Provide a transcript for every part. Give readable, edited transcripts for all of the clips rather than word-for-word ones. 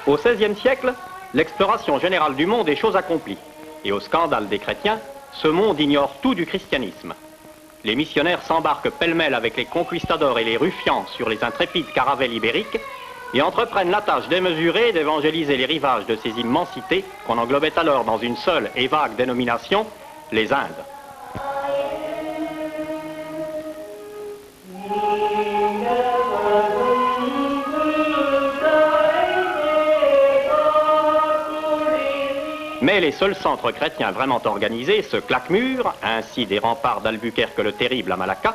Au XVIe siècle, l'exploration générale du monde est chose accomplie. Et au scandale des chrétiens, ce monde ignore tout du christianisme. Les missionnaires s'embarquent pêle-mêle avec les conquistadors et les ruffians sur les intrépides caravelles ibériques et entreprennent la tâche démesurée d'évangéliser les rivages de ces immensités qu'on englobait alors dans une seule et vague dénomination, les Indes. Mais les seuls centres chrétiens vraiment organisés se claquemurent, ainsi des remparts d'Albuquerque le Terrible à Malacca,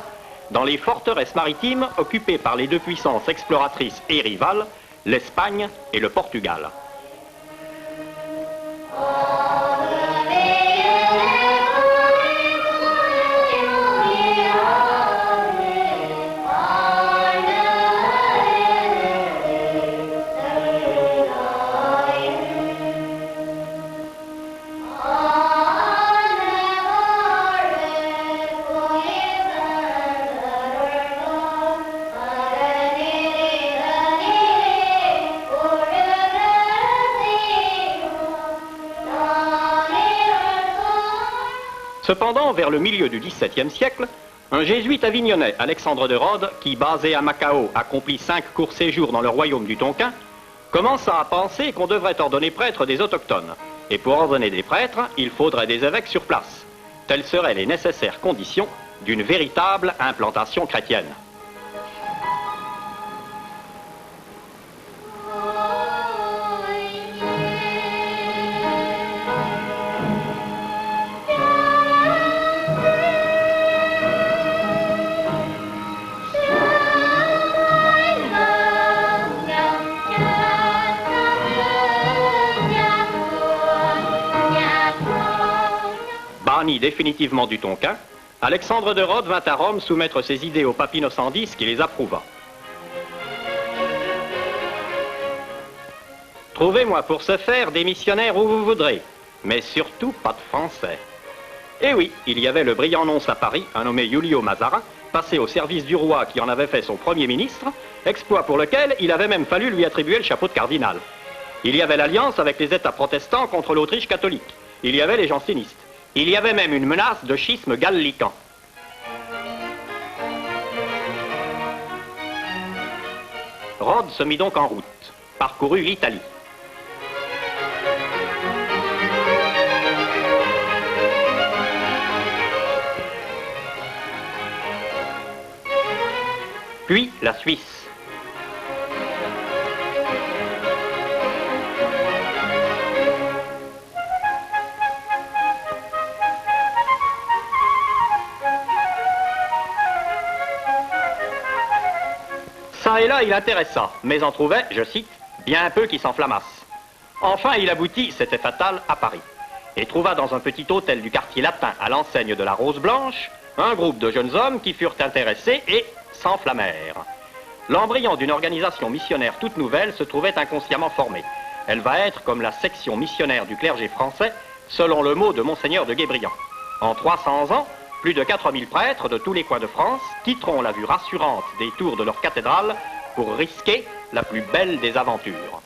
dans les forteresses maritimes occupées par les deux puissances exploratrices et rivales, l'Espagne et le Portugal. Cependant, vers le milieu du XVIIe siècle, un jésuite avignonnais, Alexandre de Rhodes, qui, basé à Macao, accomplit 5 courts séjours dans le royaume du Tonkin, commença à penser qu'on devrait ordonner prêtres des autochtones. Et pour ordonner des prêtres, il faudrait des évêques sur place. Telles seraient les nécessaires conditions d'une véritable implantation chrétienne. Banni définitivement du Tonkin, Alexandre de Rhodes vint à Rome soumettre ses idées au pape Innocent X qui les approuva. Trouvez-moi pour ce faire des missionnaires où vous voudrez, mais surtout pas de Français. Et oui, il y avait le brillant nonce à Paris, un nommé Giulio Mazarin, passé au service du roi qui en avait fait son premier ministre, exploit pour lequel il avait même fallu lui attribuer le chapeau de cardinal. Il y avait l'alliance avec les États protestants contre l'Autriche catholique. Il y avait les jansénistes. Il y avait même une menace de schisme gallican. Rhodes se mit donc en route, parcourut l'Italie. Puis la Suisse. Ça et là, il intéressa, mais en trouvait, je cite, bien peu qui s'enflammassent. Enfin, il aboutit, c'était fatal, à Paris, et trouva dans un petit hôtel du quartier latin à l'enseigne de la Rose Blanche, un groupe de jeunes hommes qui furent intéressés et s'enflammèrent. L'embryon d'une organisation missionnaire toute nouvelle se trouvait inconsciemment formé. Elle va être comme la section missionnaire du clergé français, selon le mot de Monseigneur de Guébriant. En 300 ans, plus de 4000 prêtres de tous les coins de France quitteront la vue rassurante des tours de leur cathédrale pour risquer la plus belle des aventures.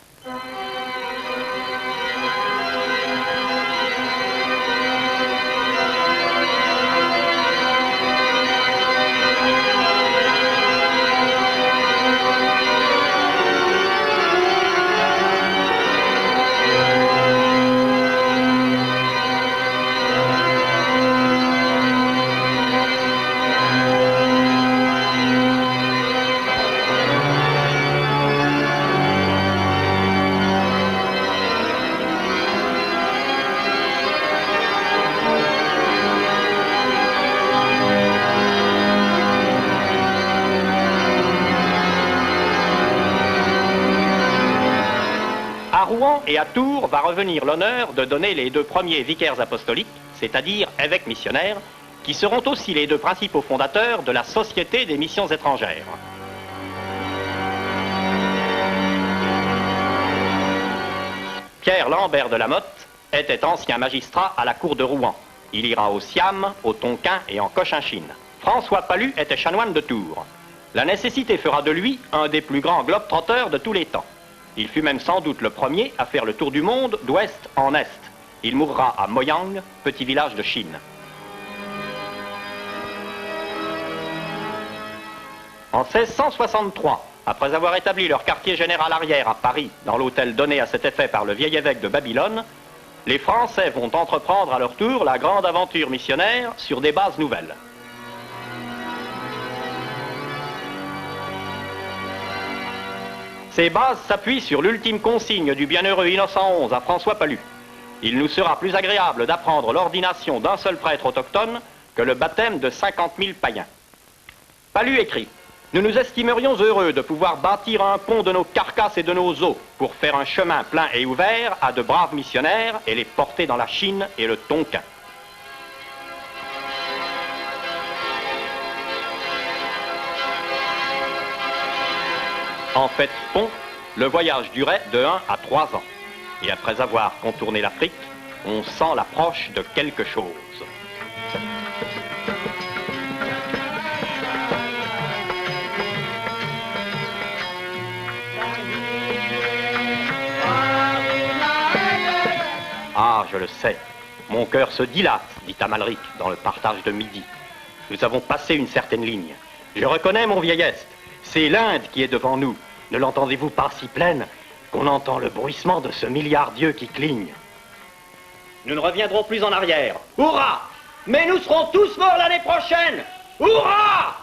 À Rouen et à Tours va revenir l'honneur de donner les 2 premiers vicaires apostoliques, c'est-à-dire évêques missionnaires, qui seront aussi les 2 principaux fondateurs de la Société des missions étrangères. Pierre Lambert de Lamotte était ancien magistrat à la cour de Rouen. Il ira au Siam, au Tonkin et en Cochinchine. François Palu était chanoine de Tours. La nécessité fera de lui un des plus grands globe-trotteurs de tous les temps. Il fut même sans doute le premier à faire le tour du monde d'ouest en est. Il mourra à Moyang, petit village de Chine. En 1663, après avoir établi leur quartier général arrière à Paris, dans l'hôtel donné à cet effet par le vieil évêque de Babylone, les Français vont entreprendre à leur tour la grande aventure missionnaire sur des bases nouvelles. Ces bases s'appuient sur l'ultime consigne du bienheureux Innocent XI à François Palu. Il nous sera plus agréable d'apprendre l'ordination d'un seul prêtre autochtone que le baptême de 50 000 païens. Palu écrit: nous nous estimerions heureux de pouvoir bâtir un pont de nos carcasses et de nos os pour faire un chemin plein et ouvert à de braves missionnaires et les porter dans la Chine et le Tonkin. En fait, pont, le voyage durait de 1 à 3 ans. Et après avoir contourné l'Afrique, on sent l'approche de quelque chose. Ah, je le sais. Mon cœur se dilate, dit Amalric, dans le partage de midi. Nous avons passé une certaine ligne. Je reconnais mon vieil Est. C'est l'Inde qui est devant nous. Ne l'entendez-vous pas si pleine qu'on entend le bruissement de ce milliard d'yeux qui cligne? Nous ne reviendrons plus en arrière. Hurrah! Mais nous serons tous morts l'année prochaine! Hurrah!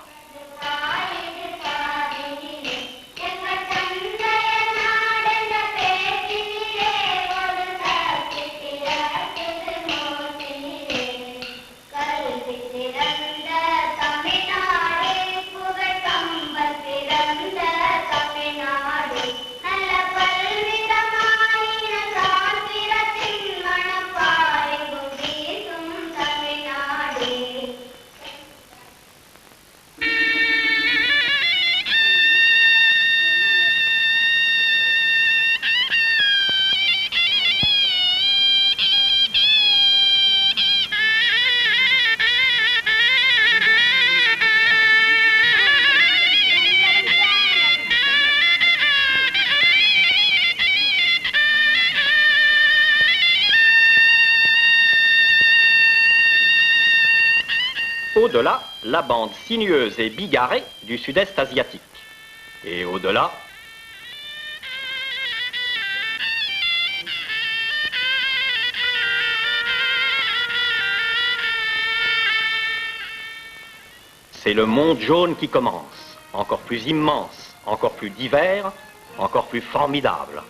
Au-delà, la bande sinueuse et bigarrée du sud-est asiatique. Et au-delà, c'est le monde jaune qui commence, encore plus immense, encore plus divers, encore plus formidable.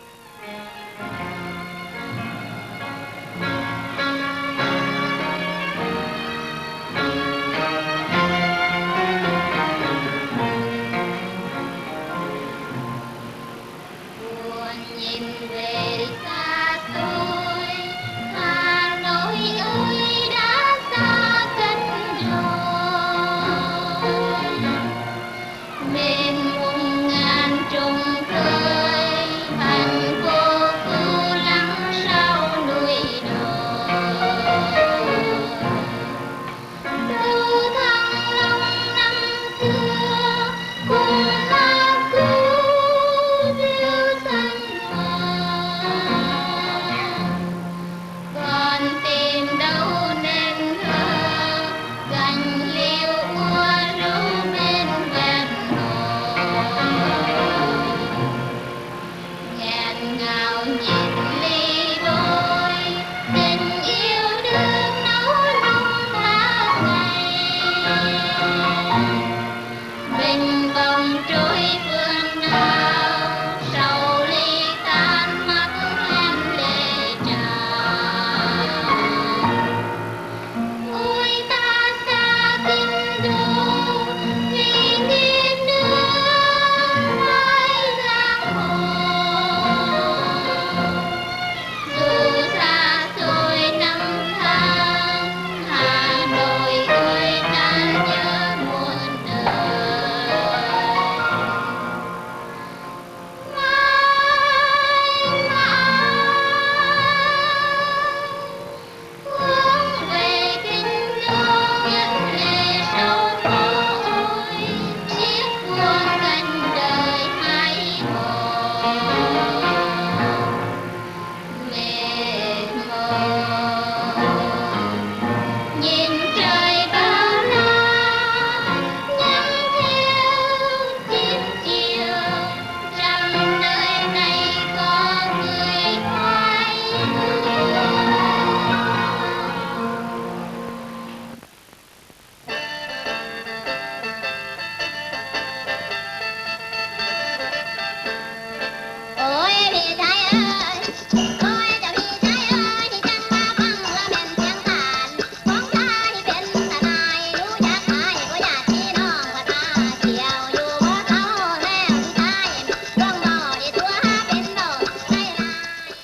Mênh mông ngàn trùng khơi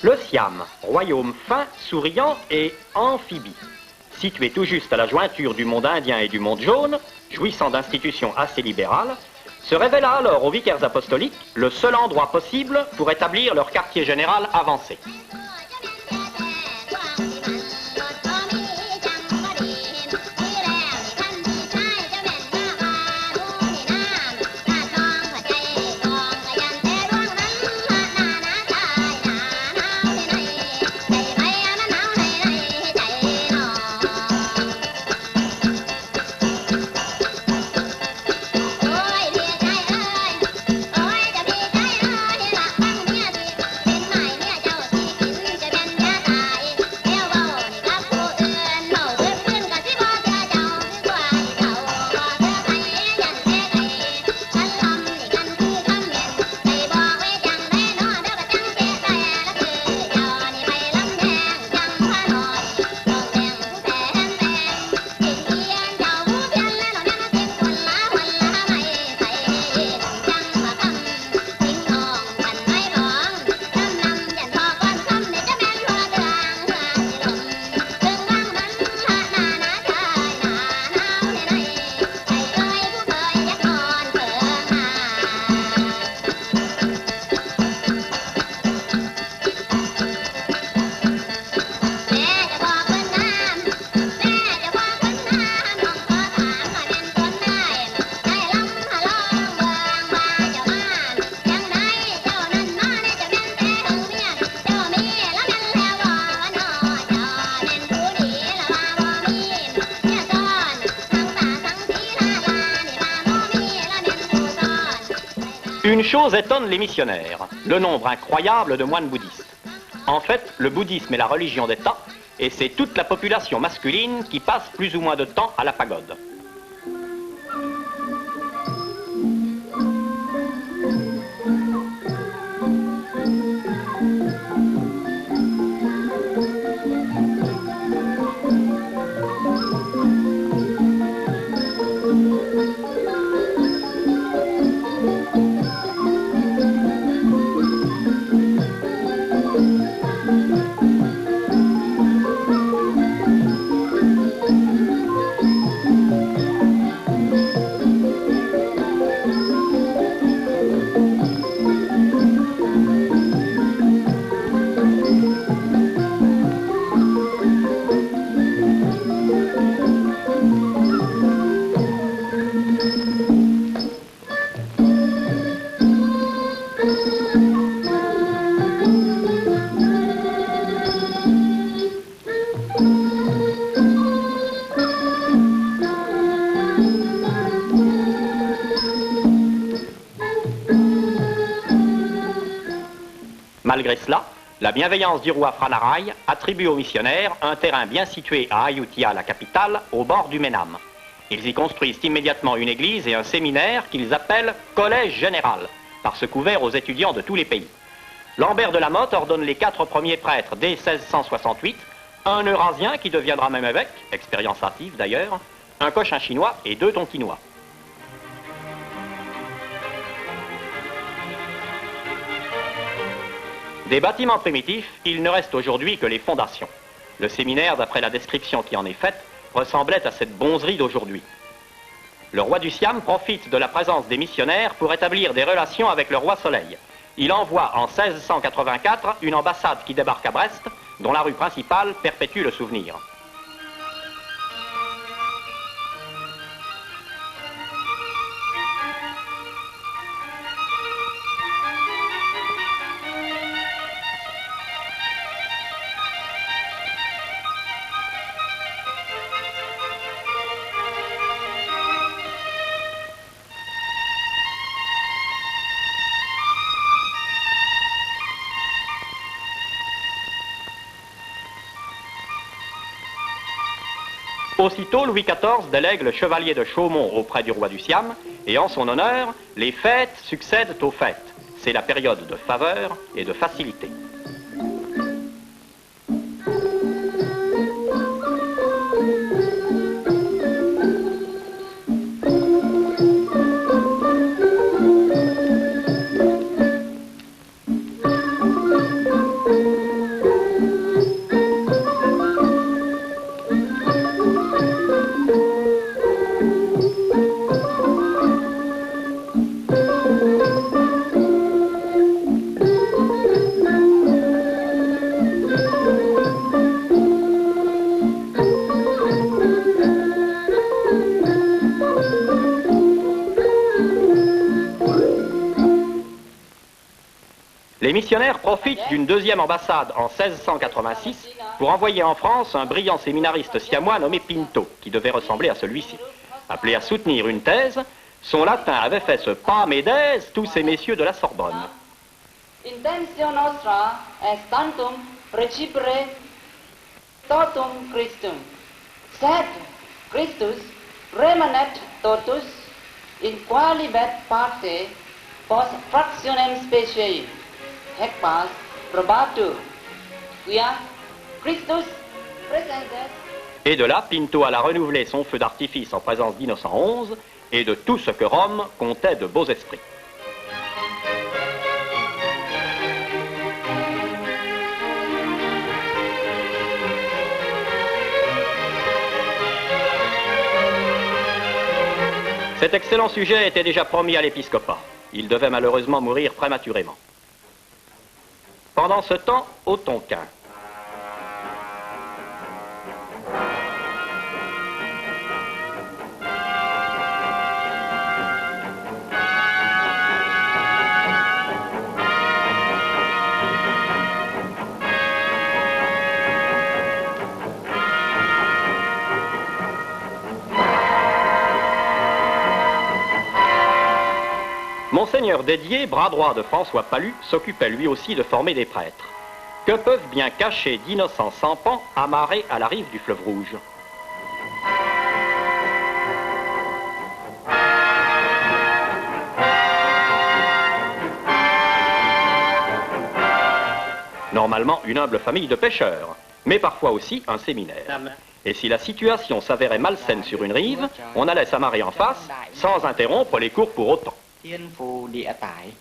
Le Siam, royaume fin, souriant et amphibie. Situé tout juste à la jointure du monde indien et du monde jaune, jouissant d'institutions assez libérales, se révéla alors aux vicaires apostoliques le seul endroit possible pour établir leur quartier général avancé. Une chose étonne les missionnaires, le nombre incroyable de moines bouddhistes. En fait, le bouddhisme est la religion d'État, et c'est toute la population masculine qui passe plus ou moins de temps à la pagode. Malgré cela, la bienveillance du roi Pranaraï attribue aux missionnaires un terrain bien situé à Ayutthaya, la capitale, au bord du Ménam. Ils y construisent immédiatement une église et un séminaire qu'ils appellent Collège Général, parce qu'ouvert aux étudiants de tous les pays. Lambert de la Motte ordonne les 4 premiers prêtres dès 1668, un Eurasien qui deviendra même évêque, expérience hâtive d'ailleurs, un Cochin chinois et 2 Tonkinois. Des bâtiments primitifs, il ne reste aujourd'hui que les fondations. Le séminaire, d'après la description qui en est faite, ressemblait à cette bonzerie d'aujourd'hui. Le roi du Siam profite de la présence des missionnaires pour établir des relations avec le roi Soleil. Il envoie en 1684 une ambassade qui débarque à Brest, dont la rue principale perpétue le souvenir. Aussitôt, Louis XIV délègue le chevalier de Chaumont auprès du roi du Siam, et en son honneur, les fêtes succèdent aux fêtes. C'est la période de faveur et de facilité. Les missionnaires profitent d'une deuxième ambassade en 1686 pour envoyer en France un brillant séminariste siamois nommé Pinto, qui devait ressembler à celui-ci. Appelé à soutenir une thèse, son latin avait fait ce pas d'aise tous ces messieurs de la Sorbonne. Intentio nostra est tantum recipere totum Christum, sed Christus remanet totus in qualibet parte post fractionem speciei, hec pas probatur, quia Christus presentes. Et de là, Pinto alla renouveler son feu d'artifice en présence d'Innocent XI et de tout ce que Rome comptait de beaux esprits. Cet excellent sujet était déjà promis à l'épiscopat. Il devait malheureusement mourir prématurément. Pendant ce temps, au Tonkin. Monseigneur Dédier, bras droit de François Palu, s'occupait lui aussi de former des prêtres. Que peuvent bien cacher d'innocents sampans amarrés à la rive du fleuve Rouge? Normalement une humble famille de pêcheurs, mais parfois aussi un séminaire. Et si la situation s'avérait malsaine sur une rive, on allait s'amarrer en face, sans interrompre les cours pour autant. Thiên phù địa tải,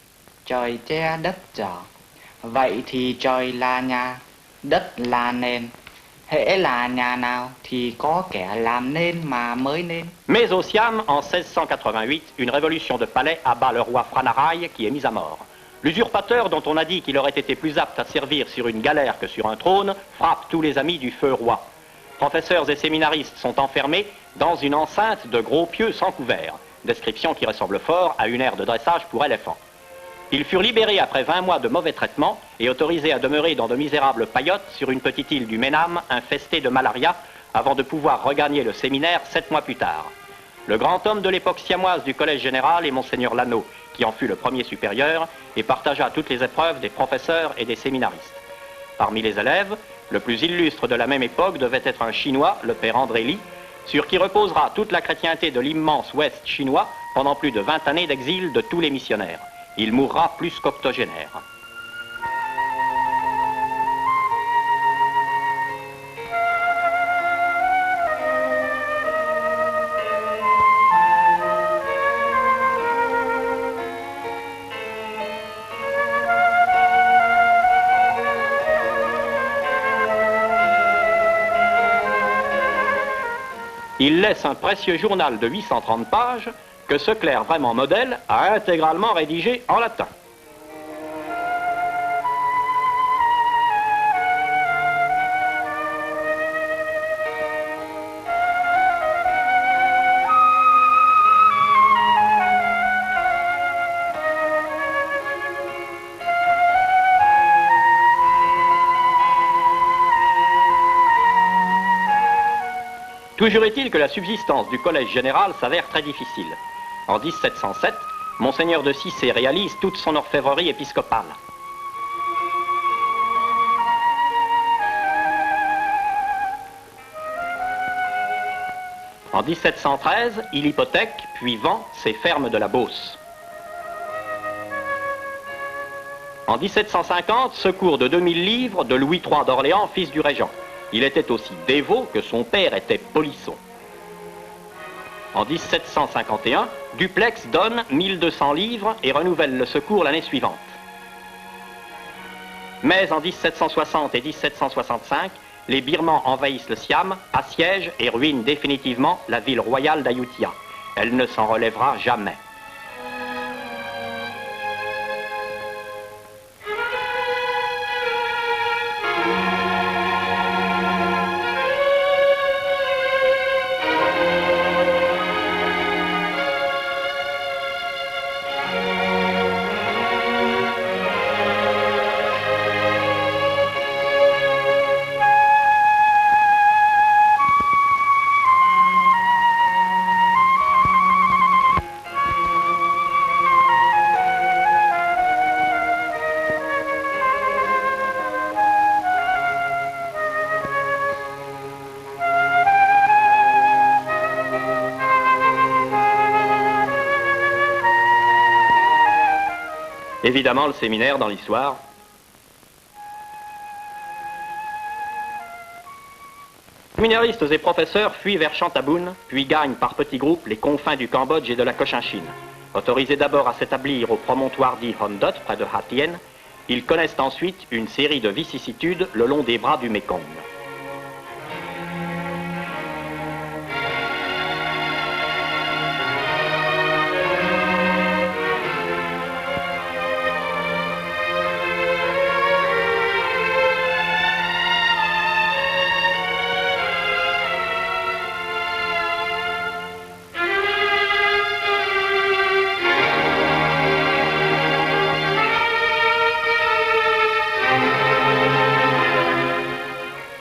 trời che đất trở. Vậy thì trời là nhà, đất là nền. Hễ là nhà nào thì có kẻ làm nên mà mới nên. Mais au Siam, en 1688, une révolution de palais abat le roi Franaraï qui est mis à mort. L'usurpateur dont on a dit qu'il aurait été plus apte à servir sur une galère que sur un trône frappe tous les amis du feu roi. Professeurs et séminaristes sont enfermés dans une enceinte de gros pieux sans couvert. Description qui ressemble fort à une aire de dressage pour éléphants. Ils furent libérés après 20 mois de mauvais traitements et autorisés à demeurer dans de misérables paillotes sur une petite île du Ménam infestée de malaria avant de pouvoir regagner le séminaire 7 mois plus tard. Le grand homme de l'époque siamoise du collège général est Monseigneur Lano, qui en fut le premier supérieur et partagea toutes les épreuves des professeurs et des séminaristes. Parmi les élèves, le plus illustre de la même époque devait être un Chinois, le père André Ly, sur qui reposera toute la chrétienté de l'immense Ouest chinois pendant plus de 20 années d'exil de tous les missionnaires. Il mourra plus qu'octogénaire. Il laisse un précieux journal de 830 pages que ce clerc vraiment modèle a intégralement rédigé en latin. Toujours est-il que la subsistance du collège général s'avère très difficile. En 1707, Monseigneur de Cissé réalise toute son orfèvrerie épiscopale. En 1713, il hypothèque puis vend ses fermes de la Beauce. En 1750, secours de 2000 livres de Louis III d'Orléans, fils du régent. Il était aussi dévot que son père était polisson. En 1751, Duplex donne 1200 livres et renouvelle le secours l'année suivante. Mais en 1760 et 1765, les Birmans envahissent le Siam, assiègent et ruinent définitivement la ville royale d'Ayutthaya. Elle ne s'en relèvera jamais. Évidemment, le séminaire dans l'histoire. Séminaristes et professeurs fuient vers Chantaboun, puis gagnent par petits groupes les confins du Cambodge et de la Cochinchine. Autorisés d'abord à s'établir au promontoire dit Hondot, près de Ha Tien, ils connaissent ensuite une série de vicissitudes le long des bras du Mékong.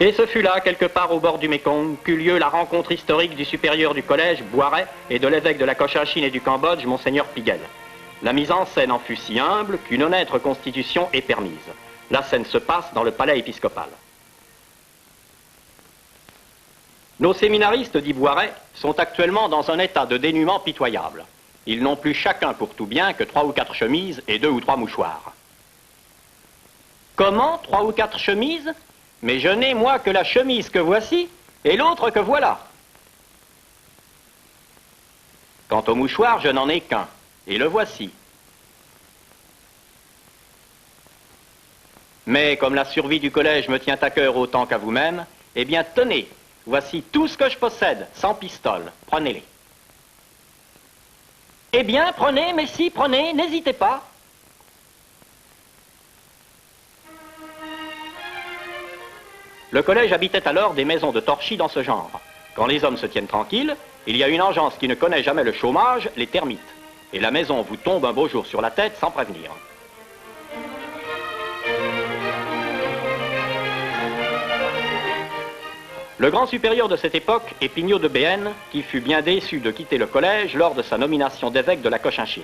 Et ce fut là, quelque part au bord du Mékong, qu'eut lieu la rencontre historique du supérieur du collège, Boiret, et de l'évêque de la Cochinchine et du Cambodge, Monseigneur Piguel. La mise en scène en fut si humble qu'une honnête reconstitution est permise. La scène se passe dans le palais épiscopal. Nos séminaristes, dit Boiret, sont actuellement dans un état de dénuement pitoyable. Ils n'ont plus chacun pour tout bien que 3 ou 4 chemises et 2 ou 3 mouchoirs. Comment 3 ou 4 chemises ? Mais je n'ai, moi, que la chemise que voici et l'autre que voilà. Quant au mouchoir, je n'en ai qu'un, et le voici. Mais comme la survie du collège me tient à cœur autant qu'à vous-même, eh bien, tenez, voici tout ce que je possède, sans pistole, prenez-les. Eh bien, prenez, mais si, prenez, n'hésitez pas. Le collège habitait alors des maisons de torchis dans ce genre. Quand les hommes se tiennent tranquilles, il y a une engeance qui ne connaît jamais le chômage, les termites. Et la maison vous tombe un beau jour sur la tête sans prévenir. Le grand supérieur de cette époque est Pignot de Béhène, qui fut bien déçu de quitter le collège lors de sa nomination d'évêque de la Cochinchine.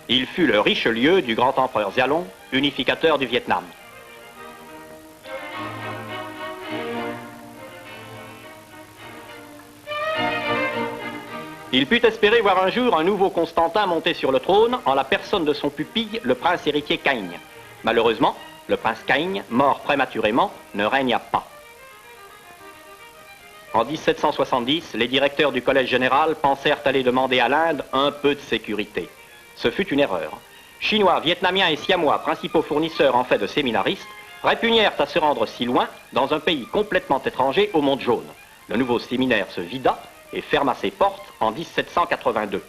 Il fut le Richelieu du grand empereur Xialong, unificateur du Vietnam. Il put espérer voir un jour un nouveau Constantin monter sur le trône en la personne de son pupille, le prince héritier Caigne. Malheureusement, le prince Caigne, mort prématurément, ne régna pas. En 1770, les directeurs du collège général pensèrent aller demander à l'Inde un peu de sécurité. Ce fut une erreur. Chinois, Vietnamiens et Siamois, principaux fournisseurs en fait de séminaristes, répugnèrent à se rendre si loin dans un pays complètement étranger au monde jaune. Le nouveau séminaire se vida et ferma ses portes en 1782.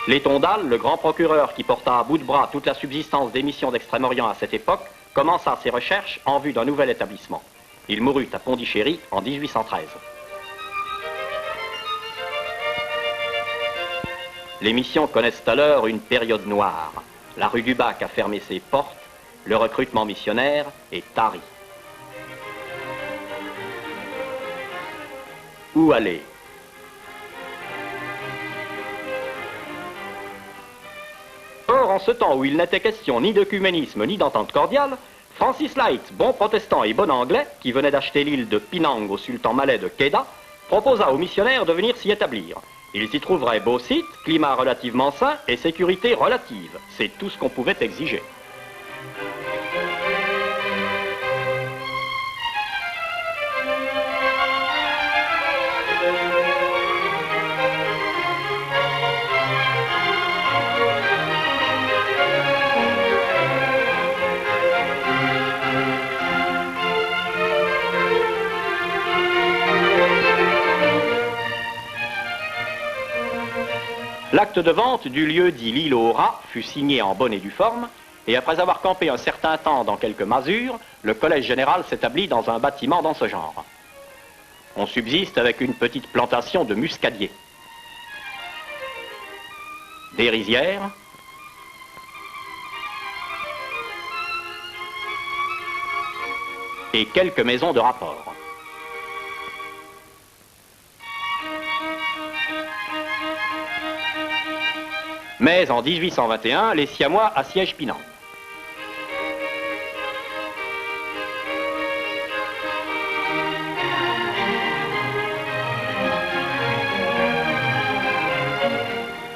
Létondal, le grand procureur qui porta à bout de bras toute la subsistance des missions d'Extrême-Orient à cette époque, commença ses recherches en vue d'un nouvel établissement. Il mourut à Pondichéry en 1813. Les missions connaissent alors une période noire. La rue du Bac a fermé ses portes, le recrutement missionnaire est tari. Où aller ? Or, en ce temps où il n'était question ni d'œcuménisme ni d'entente cordiale, Francis Light, bon protestant et bon anglais, qui venait d'acheter l'île de Penang au sultan malais de Kedah, proposa aux missionnaires de venir s'y établir. Ils y trouveraient beau site, climat relativement sain et sécurité relative. C'est tout ce qu'on pouvait exiger. L'acte de vente du lieu dit l'île aux rats fut signé en bonne et due forme, et après avoir campé un certain temps dans quelques masures, le collège général s'établit dans un bâtiment dans ce genre. On subsiste avec une petite plantation de muscadiers, des rizières, et quelques maisons de rapport. Mais en 1821, les Siamois assiègent Penang.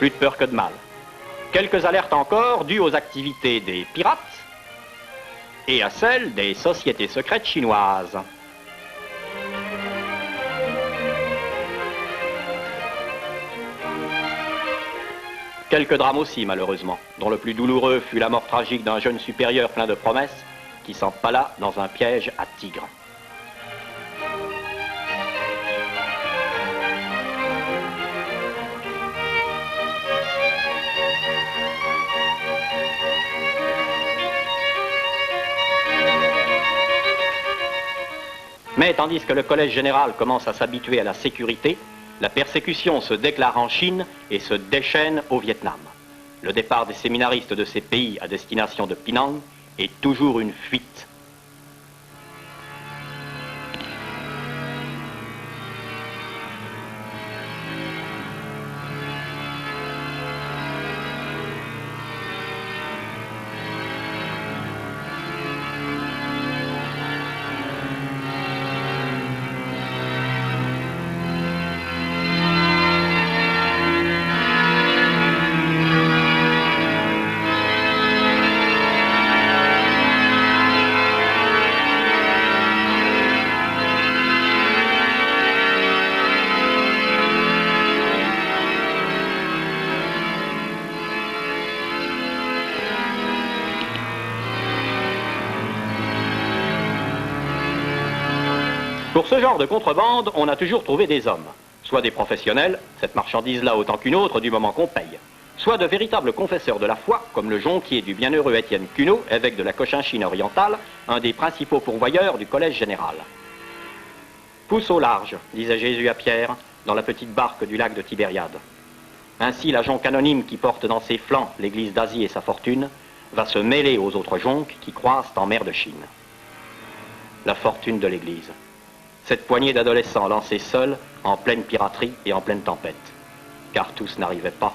Plus de peur que de mal. Quelques alertes encore dues aux activités des pirates et à celles des sociétés secrètes chinoises. Quelques drames aussi, malheureusement, dont le plus douloureux fut la mort tragique d'un jeune supérieur plein de promesses qui s'empala dans un piège à tigres. Mais tandis que le collège général commence à s'habituer à la sécurité, la persécution se déclare en Chine et se déchaîne au Vietnam. Le départ des séminaristes de ces pays à destination de Penang est toujours une fuite. Pour ce genre de contrebande, on a toujours trouvé des hommes, soit des professionnels, cette marchandise-là autant qu'une autre du moment qu'on paye, soit de véritables confesseurs de la foi, comme le jonquier du bienheureux Étienne Cunot, évêque de la Cochinchine orientale, un des principaux pourvoyeurs du collège général. Pousse au large, disait Jésus à Pierre, dans la petite barque du lac de Tibériade. Ainsi, la jonque anonyme qui porte dans ses flancs l'église d'Asie et sa fortune, va se mêler aux autres jonques qui croisent en mer de Chine. La fortune de l'église. Cette poignée d'adolescents lancés seuls, en pleine piraterie et en pleine tempête. Car tous n'arrivaient pas.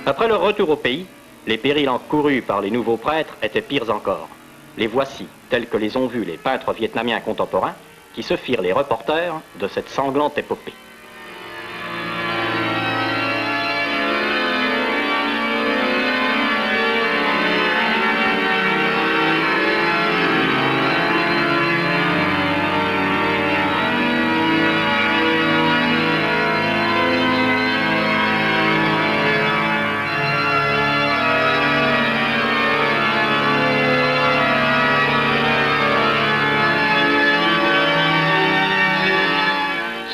Après leur retour au pays, les périls encourus par les nouveaux prêtres étaient pires encore. Les voici, tels que les ont vus les peintres vietnamiens contemporains, qui se firent les reporters de cette sanglante épopée.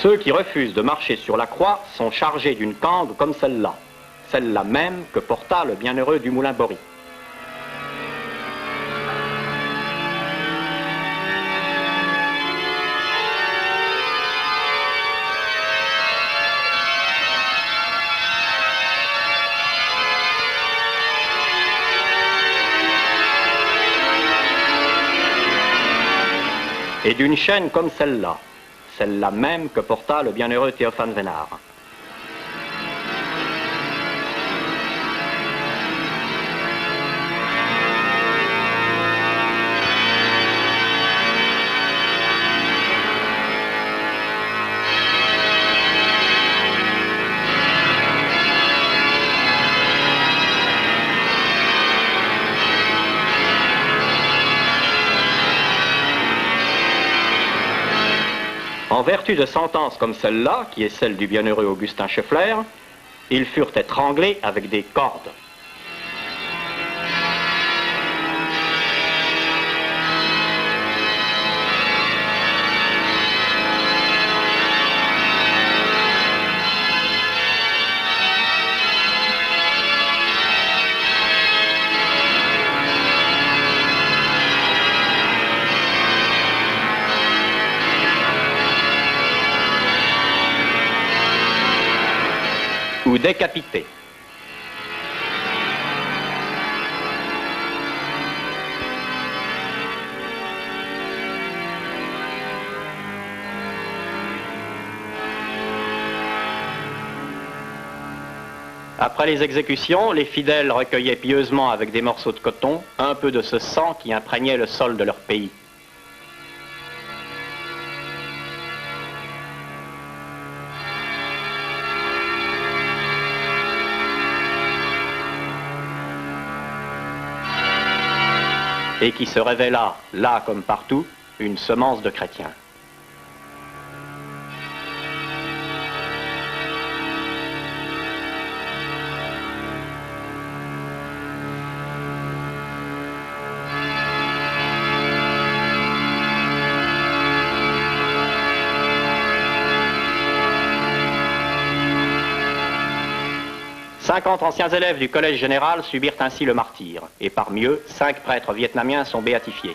Ceux qui refusent de marcher sur la croix sont chargés d'une cangue comme celle-là même que porta le bienheureux du Moulin-Bory. Et d'une chaîne comme celle-là même que porta le bienheureux Théophane Vénard. En vertu de sentences comme celle-là, qui est celle du bienheureux Augustin Scheffler, ils furent étranglés avec des cordes. Ou décapités. Après les exécutions, les fidèles recueillaient pieusement avec des morceaux de coton un peu de ce sang qui imprégnait le sol de leur pays. et qui se révéla, là comme partout, une semence de chrétiens. Cinquante anciens élèves du collège général subirent ainsi le martyre, et parmi eux, 5 prêtres vietnamiens sont béatifiés.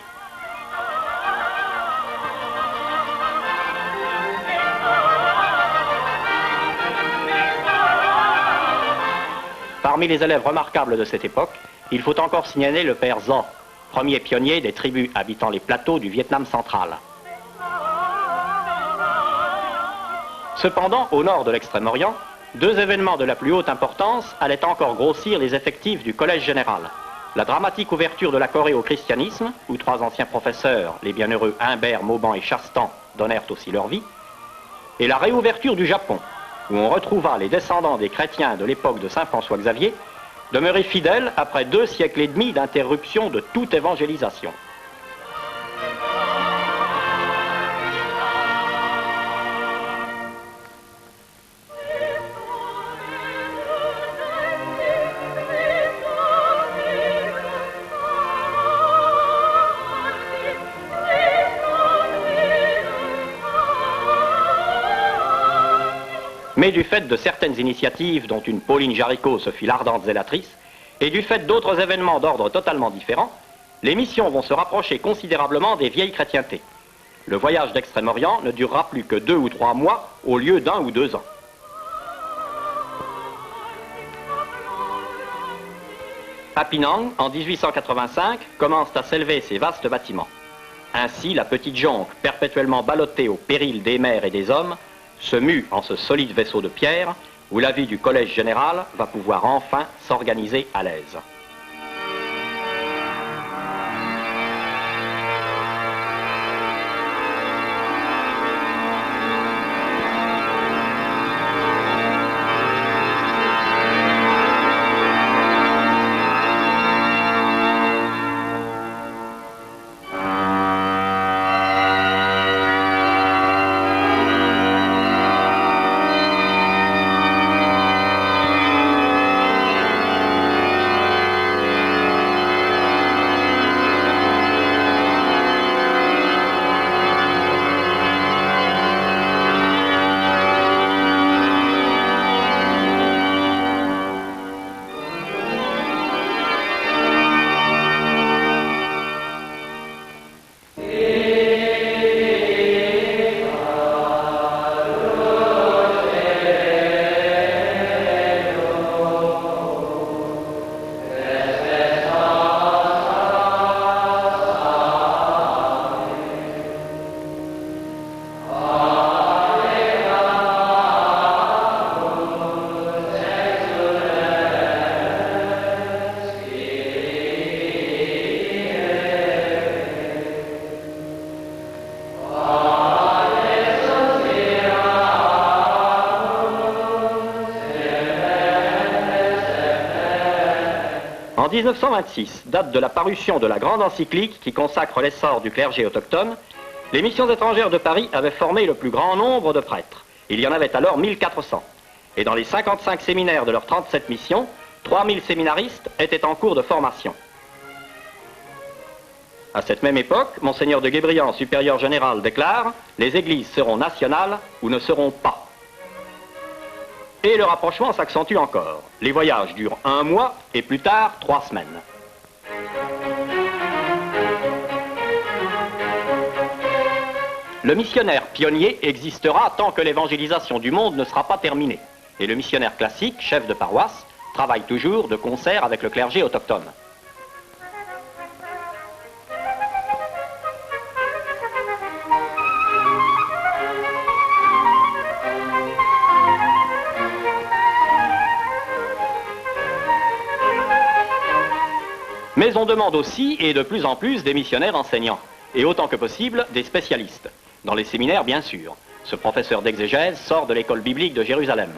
Parmi les élèves remarquables de cette époque, il faut encore signaler le père Zo, premier pionnier des tribus habitant les plateaux du Vietnam central. Cependant, au nord de l'Extrême-Orient, 2 événements de la plus haute importance allaient encore grossir les effectifs du collège général. La dramatique ouverture de la Corée au christianisme, où 3 anciens professeurs, les bienheureux Humbert, Mauban et Chastan, donnèrent aussi leur vie, et la réouverture du Japon, où on retrouva les descendants des chrétiens de l'époque de saint François Xavier, demeurés fidèles après 2 siècles et demi d'interruption de toute évangélisation. Mais du fait de certaines initiatives dont une Pauline Jaricot se fit l'ardente zélatrice, et du fait d'autres événements d'ordre totalement différent, les missions vont se rapprocher considérablement des vieilles chrétientés. Le voyage d'Extrême-Orient ne durera plus que 2 ou 3 mois au lieu d'1 ou 2 ans. À Penang, en 1885, commencent à s'élever ces vastes bâtiments. Ainsi, la petite jonque, perpétuellement ballottée au péril des mers et des hommes, se mue en ce solide vaisseau de pierre où la vie du collège général va pouvoir enfin s'organiser à l'aise. En 1926, date de la parution de la grande encyclique qui consacre l'essor du clergé autochtone, les missions étrangères de Paris avaient formé le plus grand nombre de prêtres. Il y en avait alors 1400. Et dans les 55 séminaires de leurs 37 missions, 3000 séminaristes étaient en cours de formation. À cette même époque, Monseigneur de Guébriant, supérieur général, déclare « Les églises seront nationales ou ne seront pas ». Et le rapprochement s'accentue encore. Les voyages durent 1 mois et plus tard 3 semaines. Le missionnaire pionnier existera tant que l'évangélisation du monde ne sera pas terminée. Et le missionnaire classique, chef de paroisse, travaille toujours de concert avec le clergé autochtone. Mais on demande aussi, et de plus en plus, des missionnaires enseignants, et autant que possible, des spécialistes. Dans les séminaires, bien sûr. Ce professeur d'exégèse sort de l'école biblique de Jérusalem.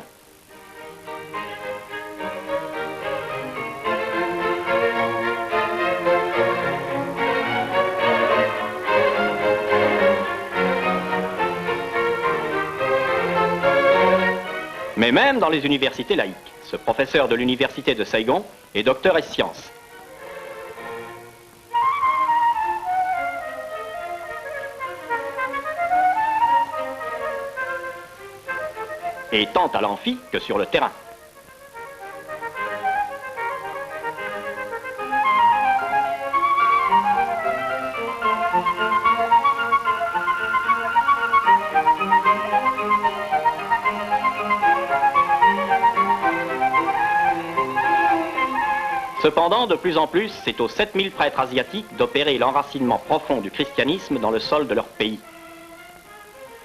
mais même dans les universités laïques. Ce professeur de l'université de Saigon est docteur ès sciences. Et tant à l'amphi que sur le terrain. Cependant, de plus en plus, c'est aux 7000 prêtres asiatiques d'opérer l'enracinement profond du christianisme dans le sol de leur pays.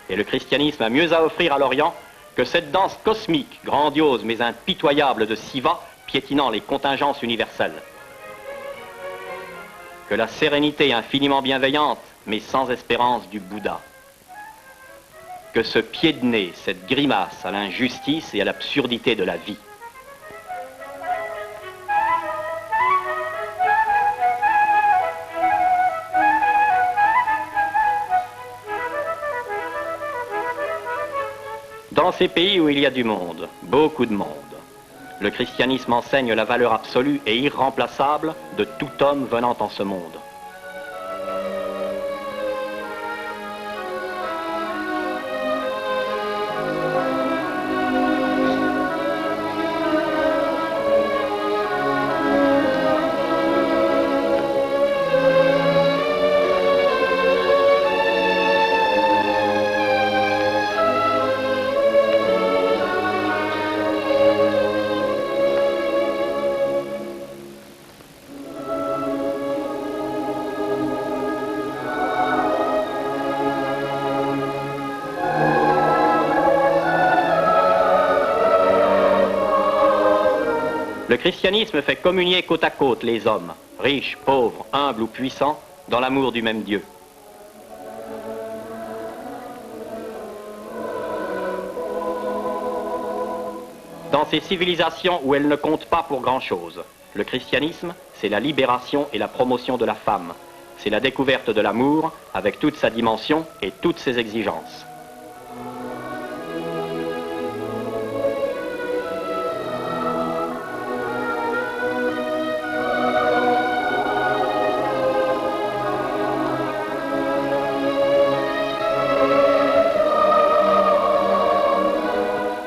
Et le christianisme a mieux à offrir à l'Orient que cette danse cosmique, grandiose mais impitoyable de Siva, piétinant les contingences universelles. Que la sérénité infiniment bienveillante, mais sans espérance du Bouddha. Que ce pied de nez, cette grimace à l'injustice et à l'absurdité de la vie. Dans ces pays où il y a du monde, beaucoup de monde, le christianisme enseigne la valeur absolue et irremplaçable de tout homme venant en ce monde. Le christianisme fait communier côte à côte les hommes, riches, pauvres, humbles ou puissants, dans l'amour du même Dieu. Dans ces civilisations où elles ne comptent pas pour grand-chose, le christianisme, c'est la libération et la promotion de la femme. C'est la découverte de l'amour avec toute sa dimension et toutes ses exigences.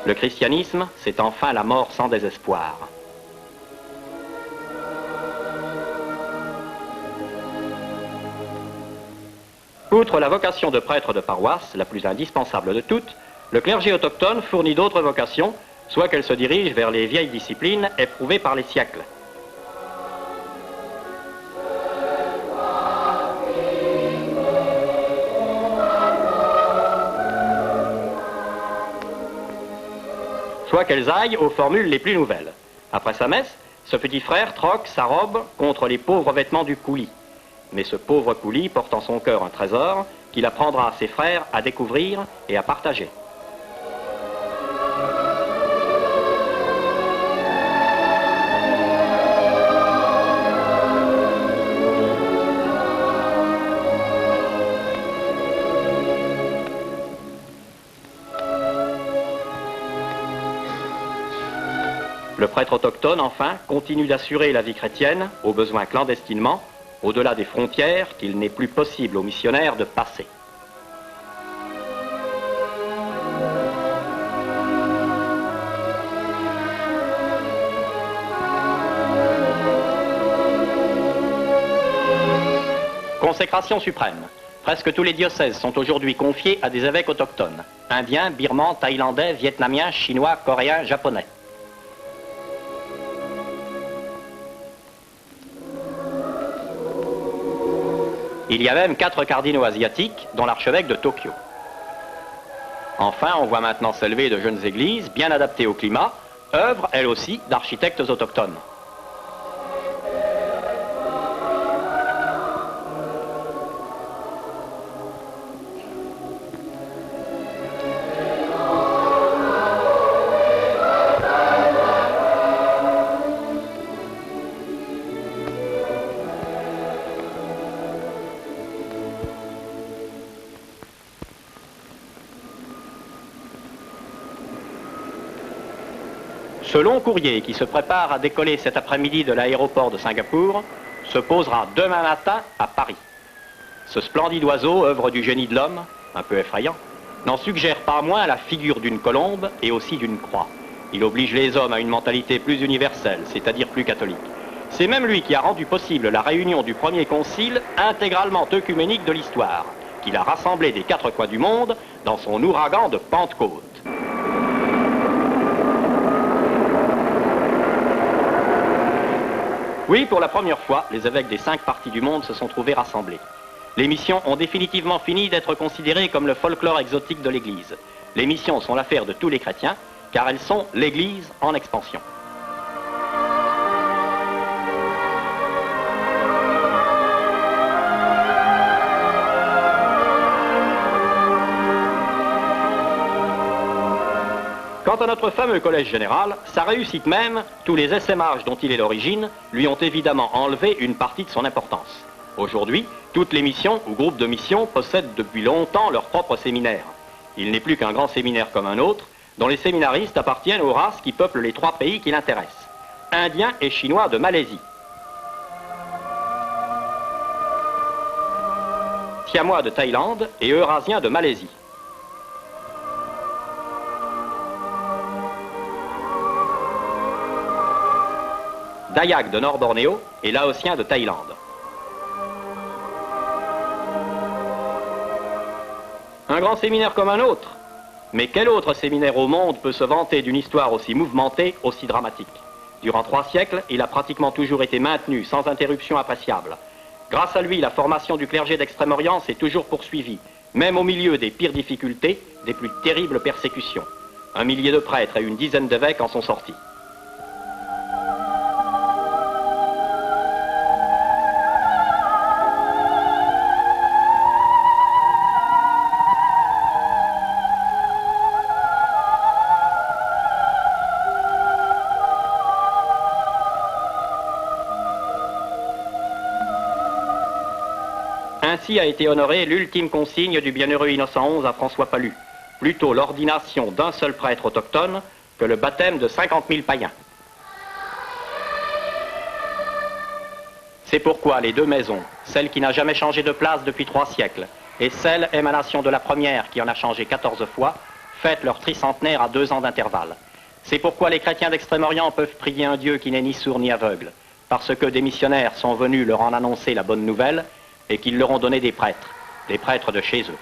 Le christianisme, c'est enfin la mort sans désespoir. Outre la vocation de prêtre de paroisse, la plus indispensable de toutes, le clergé autochtone fournit d'autres vocations, soit qu'elles se dirigent vers les vieilles disciplines éprouvées par les siècles. Soit qu'elles aillent aux formules les plus nouvelles. Après sa messe, ce petit frère troque sa robe contre les pauvres vêtements du coulis. Mais ce pauvre coulis porte en son cœur un trésor qu'il apprendra à ses frères à découvrir et à partager. Le prêtre autochtone, enfin, continue d'assurer la vie chrétienne, au besoin clandestinement, au-delà des frontières qu'il n'est plus possible aux missionnaires de passer. Consécration suprême. Presque tous les diocèses sont aujourd'hui confiés à des évêques autochtones. Indiens, birmans, thaïlandais, vietnamiens, chinois, coréens, japonais. Il y a même 4 cardinaux asiatiques, dont l'archevêque de Tokyo. Enfin, on voit maintenant s'élever de jeunes églises, bien adaptées au climat, œuvres, elles aussi, d'architectes autochtones. Ce long courrier qui se prépare à décoller cet après-midi de l'aéroport de Singapour se posera demain matin à Paris. Ce splendide oiseau, œuvre du génie de l'homme, un peu effrayant, n'en suggère pas moins la figure d'une colombe et aussi d'une croix. Il oblige les hommes à une mentalité plus universelle, c'est-à-dire plus catholique. C'est même lui qui a rendu possible la réunion du premier concile intégralement œcuménique de l'histoire, qu'il a rassemblé des 4 coins du monde dans son ouragan de Pentecôte. Oui, pour la première fois, les évêques des 5 parties du monde se sont trouvés rassemblés. Les missions ont définitivement fini d'être considérées comme le folklore exotique de l'Église. Les missions sont l'affaire de tous les chrétiens, car elles sont l'Église en expansion. Quant à notre fameux collège général, sa réussite même, tous les SMH dont il est l'origine, lui ont évidemment enlevé une partie de son importance. Aujourd'hui, toutes les missions ou groupes de missions possèdent depuis longtemps leur propre séminaire. Il n'est plus qu'un grand séminaire comme un autre, dont les séminaristes appartiennent aux races qui peuplent les 3 pays qui l'intéressent. Indiens et Chinois de Malaisie. Siamois de Thaïlande et Eurasiens de Malaisie. Dayak de Nord-Bornéo et Laotiens de Thaïlande. Un grand séminaire comme un autre. Mais quel autre séminaire au monde peut se vanter d'une histoire aussi mouvementée, aussi dramatique? Durant 3 siècles, il a pratiquement toujours été maintenu, sans interruption appréciable. Grâce à lui, la formation du clergé d'Extrême-Orient s'est toujours poursuivie, même au milieu des pires difficultés, des plus terribles persécutions. 1 millier de prêtres et une dizaine d'évêques en sont sortis. Ainsi a été honorée l'ultime consigne du bienheureux Innocent XI à François Palu, plutôt l'ordination d'un seul prêtre autochtone que le baptême de 50 000 païens. C'est pourquoi les 2 maisons, celle qui n'a jamais changé de place depuis 3 siècles, et celle émanation de la première qui en a changé 14 fois, fêtent leur tricentenaire à 2 ans d'intervalle. C'est pourquoi les chrétiens d'Extrême-Orient peuvent prier un Dieu qui n'est ni sourd ni aveugle, parce que des missionnaires sont venus leur en annoncer la bonne nouvelle, et qu'ils leur ont donné des prêtres de chez eux.